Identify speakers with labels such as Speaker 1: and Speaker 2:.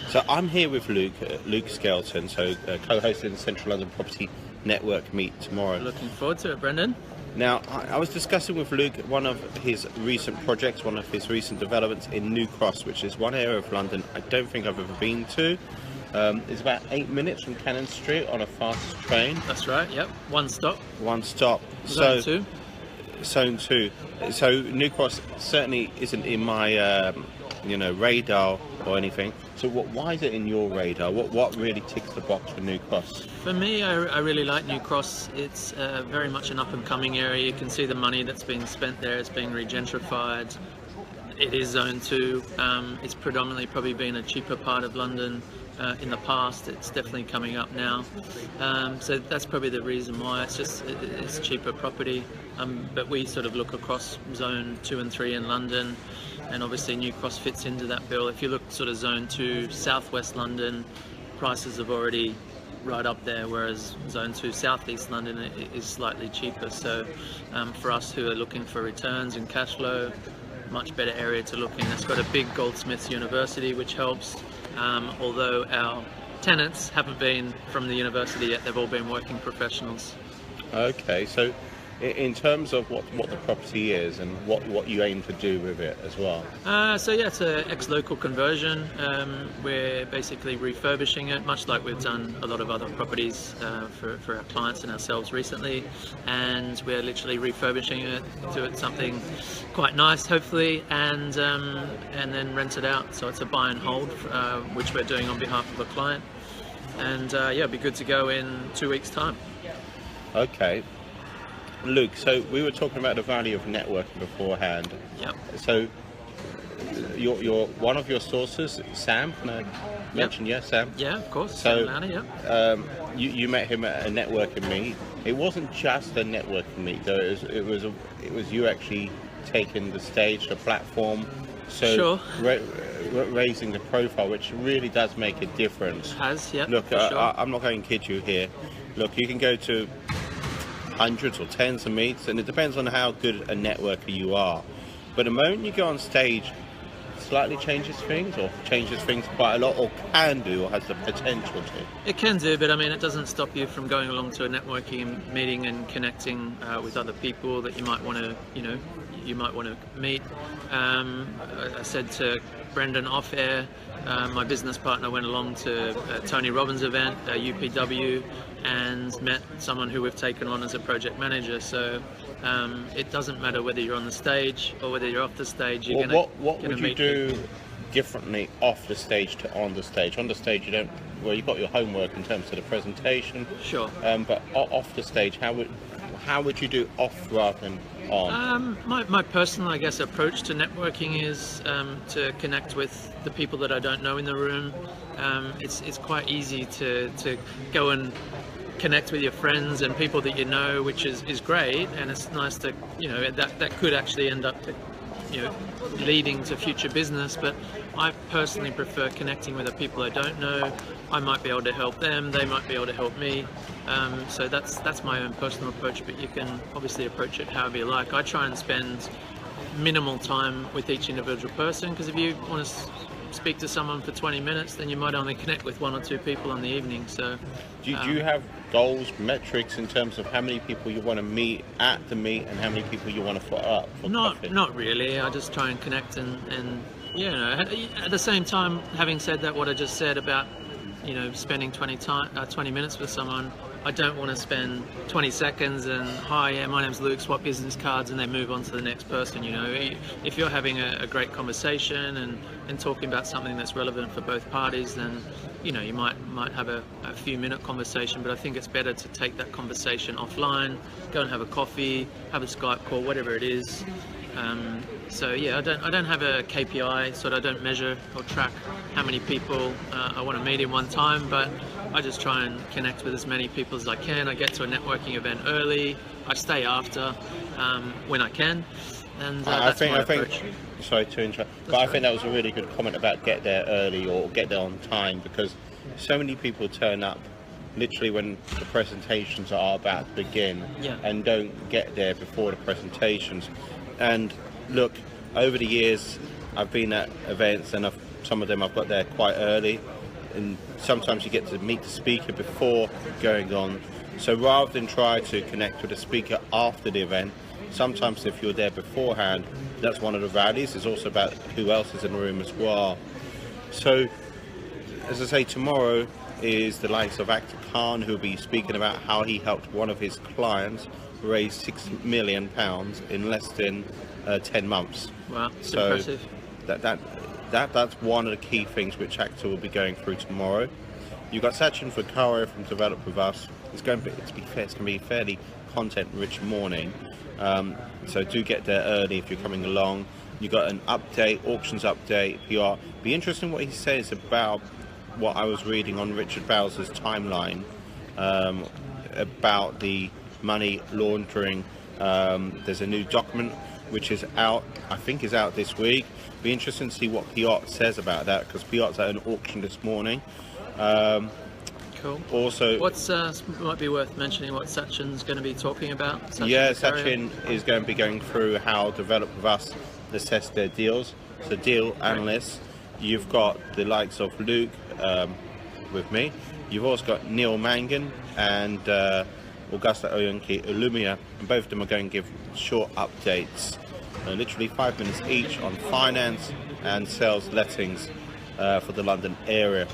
Speaker 1: So I'm here with Luke Skelton, co-hosting the Central London Property Network meet tomorrow.
Speaker 2: Looking forward to it, Brendan.
Speaker 1: Now, I was discussing with Luke one of his recent projects, one of his recent developments in New Cross, which is one area of London I don't think I've ever been to. It's about 8 minutes from Cannon Street on a fast train.
Speaker 2: That's right, yep. One stop.
Speaker 1: One stop.
Speaker 2: Zone 2.
Speaker 1: Zone 2. So New Cross certainly isn't in my radar or anything. So why is it in your radar? What really ticks the box for New Cross?
Speaker 2: For me, I really like New Cross. It's very much an up-and-coming area. You can see the money that's being spent there. It's being regentrified. It is Zone 2. It's predominantly probably been a cheaper part of London in the past. It's definitely coming up now. So that's probably the reason why. It's cheaper property. But we sort of look across Zone 2 and 3 in London, and obviously New Cross fits into that bill. If you look sort of Zone 2, Southwest London, prices have already right up there, whereas Zone 2 Southeast London is slightly cheaper. So for us who are looking for returns and cash flow, much better area to look in. It's got a big Goldsmiths University, which helps, although our tenants haven't been from the university yet. They've all been working professionals.
Speaker 1: Okay, so in terms of what the property is and what you aim to do with it as well.
Speaker 2: It's an ex-local conversion. We're basically refurbishing it, much like we've done a lot of other properties for our clients and ourselves recently, and we're literally refurbishing it to it something quite nice, hopefully, and then rent it out. So it's a buy and hold, which we're doing on behalf of a client, and it'll be good to go in 2 weeks' time.
Speaker 1: Okay. Luke, so we were talking about the value of networking beforehand.
Speaker 2: Yep.
Speaker 1: So your one of your sources, Sam, can I mention?
Speaker 2: Yep.
Speaker 1: Yeah, Sam?
Speaker 2: Yeah, of course.
Speaker 1: So
Speaker 2: Yeah.
Speaker 1: you met him at a networking meet. It wasn't just a networking meet though, it was you actually taking the stage, the platform, so
Speaker 2: sure.
Speaker 1: Raising the profile, which really does make a difference.
Speaker 2: Yeah.
Speaker 1: Look,
Speaker 2: sure.
Speaker 1: I'm not going to kid you here. Look, you can go to hundreds or tens of meets, and it depends on how good a networker you are. But the moment you go on stage, it slightly changes things quite a lot, or can do, or has the potential to.
Speaker 2: It can do, but I mean, it doesn't stop you from going along to a networking meeting and connecting with other people that you might want to meet. I said to Brendan off air, my business partner went along to Tony Robbins' event, UPW, and met someone who we've taken on as a project manager. So it doesn't matter whether you're on the stage or whether you're off the stage.
Speaker 1: What would you do differently off the stage to on the stage? On the stage, you've got your homework in terms of the presentation.
Speaker 2: Sure.
Speaker 1: But off the stage, how would you do off rather than on?
Speaker 2: My personal, I guess, approach to networking is to connect with the people that I don't know in the room. It's quite easy to go and connect with your friends and people that you know, which is great, and it's nice to, that could actually end up leading to future business. But I personally prefer connecting with the people I don't know. I might be able to help them, they might be able to help me. So that's my own personal approach, but you can obviously approach it however you like. I try and spend minimal time with each individual person, because if you want to speak to someone for 20 minutes, then you might only connect with 1 or 2 people in the evening. So
Speaker 1: do you have goals, metrics in terms of how many people you want to meet at the meet and how many people you want to put up for coffee? Not
Speaker 2: really. I just try and connect and at the same time, having said that, what I just said about spending 20 minutes with someone, I don't want to spend 20 seconds and, hi, yeah, my name's Luke, swap business cards, and then move on to the next person. If you're having a great conversation and talking about something that's relevant for both parties, then you might have a few minute conversation. But I think it's better to take that conversation offline, go and have a coffee, have a Skype call, whatever it is. I don't have a KPI, so I don't measure or track how many people I want to meet in one time, but I just try and connect with as many people as I can. I get to a networking event early, I stay after when I can, and that's my approach.
Speaker 1: Sorry to interrupt, but I think that was a really good comment about get there early or get there on time, because so many people turn up literally when the presentations are about to begin and don't get there before the presentations. And look, over the years I've been at events, and some of them I've got there quite early, and sometimes you get to meet the speaker before going on. So rather than try to connect with the speaker after the event, sometimes if you're there beforehand, that's one of the values. It's also about who else is in the room as well. So, as I say, tomorrow is the likes of Actor Khan, who will be speaking about how he helped one of his clients raise £6 million in less than 10 months.
Speaker 2: Wow, it's
Speaker 1: so
Speaker 2: impressive.
Speaker 1: That's one of the key things which Actor will be going through tomorrow. You've got Sachin Vakaro from Develop With Us. It's going to be a fairly content-rich morning. So do get there early if you're coming along. You've got an update, auctions update, PR. Be interesting what he says about what I was reading on Richard Bowser's timeline about the money laundering. There's a new document which is out, I think is out this week. Be interesting to see what Piotr says about that, because Piotr's at an auction this morning.
Speaker 2: Cool.
Speaker 1: Also,
Speaker 2: might be worth mentioning what Sachin's going to be talking about.
Speaker 1: Sachin is going to be going through how Develop With Us assess their deals. So deal analysts, you've got the likes of Luke with me. You've also got Neil Mangan and Augusta Oyunki Olumia, and both of them are going to give short updates, literally 5 minutes each, on finance and sales lettings for the London area.